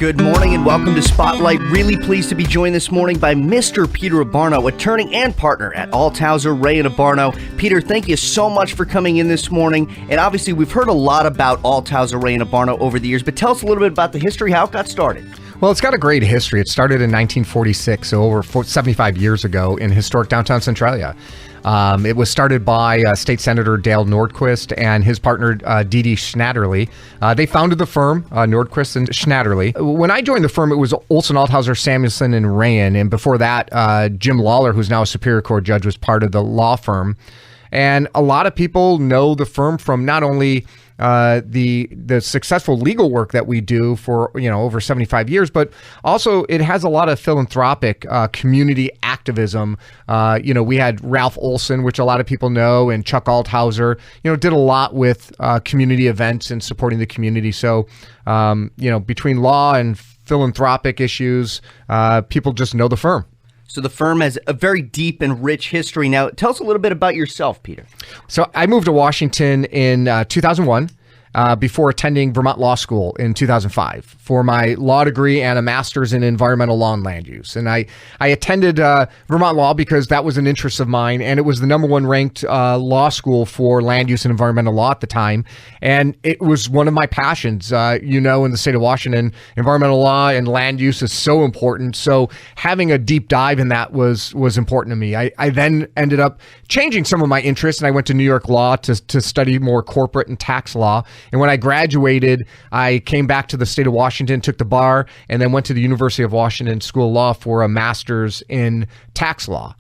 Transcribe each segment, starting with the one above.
Good morning and welcome to Spotlight. Really pleased to be joined this morning by Mr. Peter Abbarno, attorney and partner at Althauser Rayan Abbarno. Peter, thank you so much for coming in this morning. And obviously, we've heard a lot about Althauser Rayan Abbarno over the years, but tell us a little bit about the history, how it got started. Well, it's got a great history. It started in 1946, so over 75 years ago in historic downtown Centralia. It was started by State Senator Dale Nordquist and his partner, Dee Dee Schnatterly. They founded the firm, Nordquist and Schnatterly. When I joined the firm, it was Olson, Althauser, Samuelson, and Rayan. And before that, Jim Lawler, who's now a Superior Court judge, was part of the law firm. And a lot of people know the firm from not only the successful legal work that we do for over 75 years, but also it has a lot of philanthropic community activism. We had Ralph Olson, which a lot of people know, and Chuck Althauser. Did a lot with community events and supporting the community. So between law and philanthropic issues, people just know the firm. So the firm has a very deep and rich history. Now, tell us a little bit about yourself, Peter. So I moved to Washington in 2001 before attending Vermont Law School in 2005 for my law degree and a master's in environmental law and land use. And I attended Vermont Law because that was an interest of mine, and it was the #1 ranked law school for land use and environmental law at the time. And it was one of my passions. In the state of Washington, environmental law and land use is so important. So having a deep dive in that was important to me. I then ended up changing some of my interests, and I went to New York Law to study more corporate and tax law. And when I graduated, I came back to the state of Washington, took the bar, and then went to the University of Washington School of Law for a master's in tax law.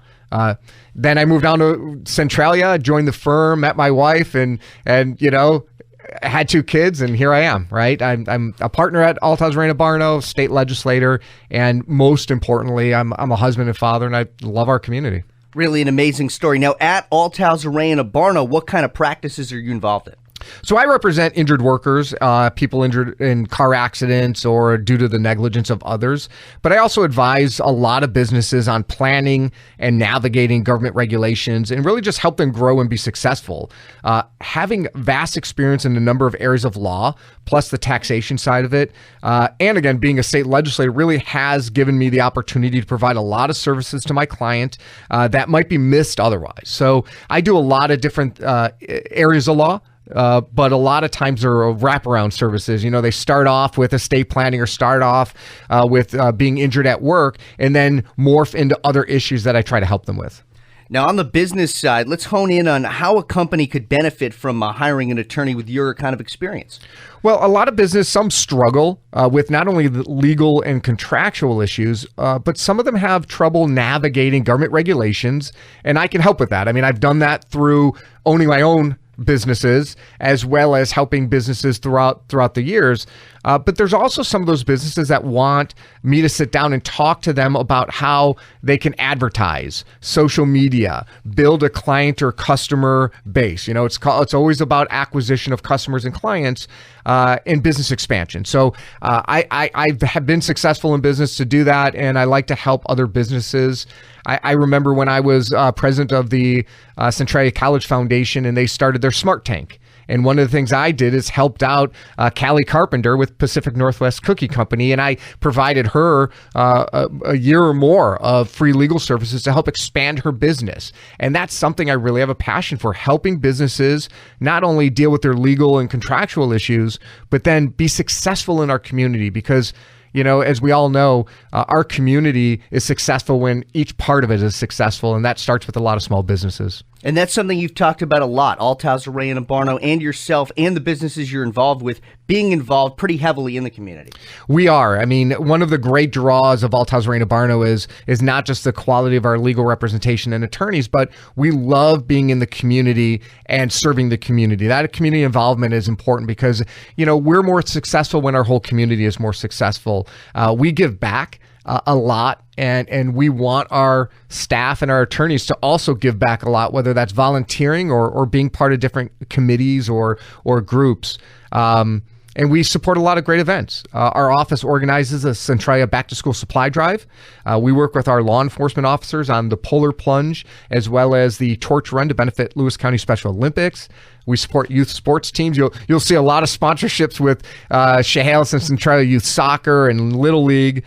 Then I moved down to Centralia, joined the firm, met my wife, and had 2 kids, and here I am, right? I'm a partner at Althauser Rayan Abbarno, state legislator, and most importantly, I'm a husband and father, and I love our community. Really an amazing story. Now, at Althauser Rayan Abbarno, what kind of practices are you involved in? So I represent injured workers, people injured in car accidents or due to the negligence of others. But I also advise a lot of businesses on planning and navigating government regulations and really just help them grow and be successful. Having vast experience in a number of areas of law, plus the taxation side of it, and again, being a state legislator really has given me the opportunity to provide a lot of services to my client that might be missed otherwise. So I do a lot of different areas of law. But a lot of times there are wraparound services. They start off with estate planning or start off with being injured at work and then morph into other issues that I try to help them with. Now, on the business side, let's hone in on how a company could benefit from hiring an attorney with your kind of experience. Well, a lot of business, some struggle with not only the legal and contractual issues, but some of them have trouble navigating government regulations, and I can help with that. I mean, I've done that through owning my own businesses as well as helping businesses throughout the years. But there's also some of those businesses that want me to sit down and talk to them about how they can advertise, social media, build a client or customer base. It's always about acquisition of customers and clients and business expansion. So I have been successful in business to do that, and I like to help other businesses. I remember when I was president of the Centralia College Foundation, and they started their Smart Tank. And one of the things I did is helped out Callie Carpenter with Pacific Northwest Cookie Company, and I provided her a year or more of free legal services to help expand her business. And that's something I really have a passion for, helping businesses not only deal with their legal and contractual issues, but then be successful in our community because as we all know, our community is successful when each part of it is successful, and that starts with a lot of small businesses. And that's something you've talked about a lot, Althauser Rayan Abbarno and yourself and the businesses you're involved with, being involved pretty heavily in the community. We are. I mean, one of the great draws of Althauser Rayan Abbarno is not just the quality of our legal representation and attorneys, but we love being in the community and serving the community. That community involvement is important because, we're more successful when our whole community is more successful. We give back a lot, and we want our staff and our attorneys to also give back a lot, whether that's volunteering or being part of different committees or groups. And we support a lot of great events. Our office organizes a Centralia back-to-school supply drive. We work with our law enforcement officers on the Polar Plunge, as well as the Torch Run to benefit Lewis County Special Olympics. We support youth sports teams. You'll see a lot of sponsorships with Chehalis and Centralia Youth Soccer and Little League.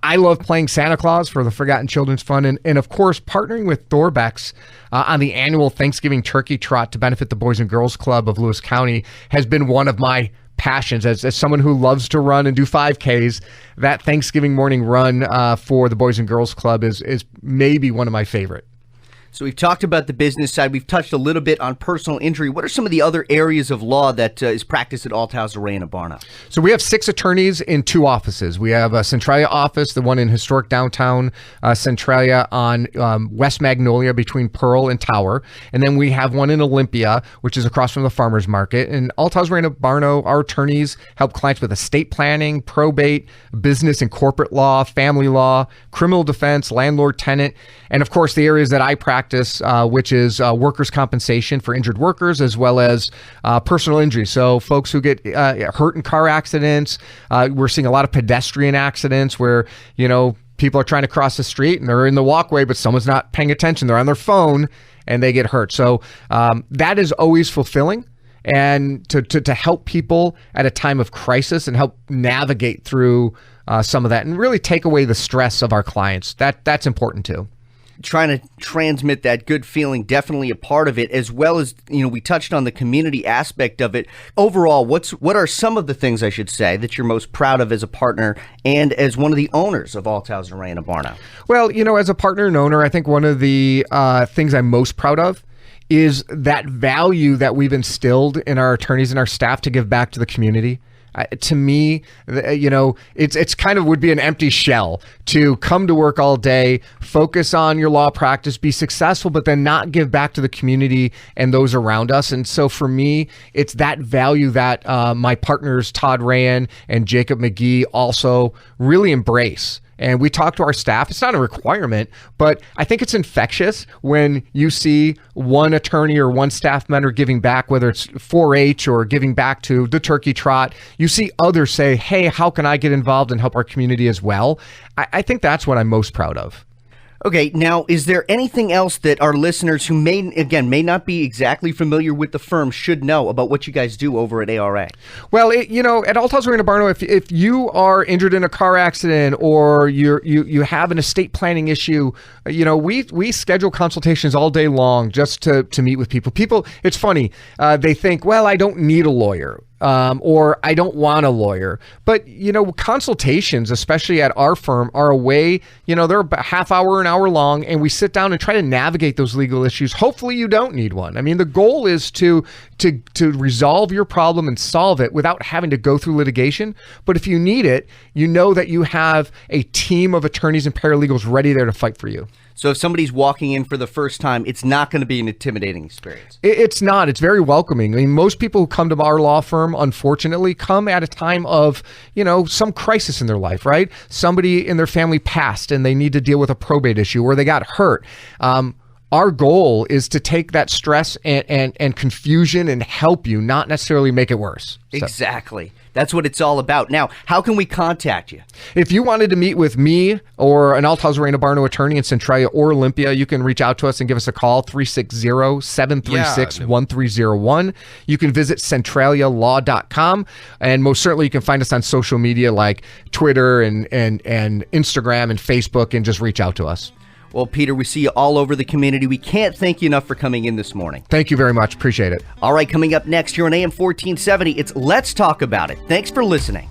I love playing Santa Claus for the Forgotten Children's Fund. And of course, partnering with Thorbeck's on the annual Thanksgiving Turkey Trot to benefit the Boys and Girls Club of Lewis County has been one of my passions. As someone who loves to run and do 5Ks, that Thanksgiving morning run for the Boys and Girls Club is maybe one of my favorite. So we've talked about the business side. We've touched a little bit on personal injury. What are some of the other areas of law that is practiced at Althauser Rayan Abbarno? So we have 6 attorneys in 2 offices. We have a Centralia office, the one in historic downtown Centralia on West Magnolia between Pearl and Tower. And then we have one in Olympia, which is across from the farmers market. And Althauser Rayan Abbarno, our attorneys help clients with estate planning, probate, business and corporate law, family law, criminal defense, landlord, tenant, and of course the areas that I practice, which is workers' compensation for injured workers, as well as personal injury. So folks who get hurt in car accidents, we're seeing a lot of pedestrian accidents where, people are trying to cross the street and they're in the walkway, but someone's not paying attention. They're on their phone and they get hurt. So that is always fulfilling. And to help people at a time of crisis and help navigate through some of that and really take away the stress of our clients, that's important too. Trying to transmit that good feeling, definitely a part of it, as well as, we touched on the community aspect of it. Overall, what are some of the things, I should say, that you're most proud of as a partner and as one of the owners of Althauser Rayan Abbarno? Well, as a partner and owner, I think one of the things I'm most proud of is that value that we've instilled in our attorneys and our staff to give back to the community. To me, it's kind of would be an empty shell to come to work all day, focus on your law practice, be successful, but then not give back to the community and those around us. And so for me, it's that value that my partners, Todd Rayan and Jacob McGee, also really embrace. And we talk to our staff. It's not a requirement, but I think it's infectious when you see one attorney or one staff member giving back, whether it's 4-H or giving back to the Turkey Trot. You see others say, hey, how can I get involved and help our community as well? I think that's what I'm most proud of. Okay, now, is there anything else that our listeners who may not be exactly familiar with the firm should know about what you guys do over at ARA? Well, at Althauser Rayan Abbarno, if you are injured in a car accident or you have an estate planning issue, we schedule consultations all day long just to meet with people. People, it's funny, they think, well, I don't need a lawyer. Or I don't want a lawyer. But, consultations, especially at our firm, are a way, they're about half hour, an hour long, and we sit down and try to navigate those legal issues. Hopefully you don't need one. I mean, the goal is to resolve your problem and solve it without having to go through litigation. But if you need it, you know that you have a team of attorneys and paralegals ready there to fight for you. So if somebody's walking in for the first time, it's not going to be an intimidating experience. It's not. It's very welcoming. I mean, most people who come to our law firm, unfortunately, come at a time of, some crisis in their life, right? Somebody in their family passed and they need to deal with a probate issue or they got hurt. Our goal is to take that stress and confusion and help you, not necessarily make it worse. Exactly. That's what it's all about. Now, how can we contact you? If you wanted to meet with me or an Althauser Rayan Abbarno attorney in Centralia or Olympia, you can reach out to us and give us a call, 360-736-1301. You can visit centralialaw.com, and most certainly you can find us on social media like Twitter and Instagram and Facebook, and just reach out to us. Well, Peter, we see you all over the community. We can't thank you enough for coming in this morning. Thank you very much. Appreciate it. All right, coming up next here on AM 1470, it's Let's Talk About It. Thanks for listening.